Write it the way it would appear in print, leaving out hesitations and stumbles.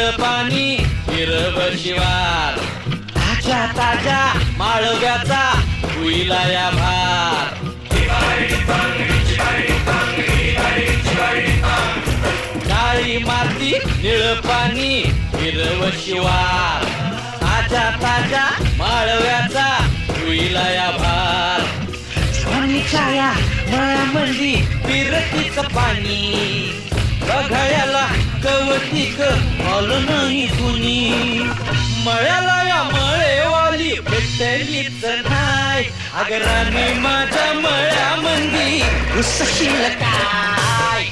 निळपाणी हिरव शिवार ताज्या ताज्या माळव्याचा होईला या भार काळी माती निळपाणी हिरव शिवार ताज्या ताज्या माळव्याचा होईला या भार जवानीच्या या मळ्यामंदी फिरतीच पाणी बघायला कवतिक आलं नाही कुणी मळ्याला या मळेवाली भेटलीच नाही अगराने माझ्या मळ्यामंदी उसशील काय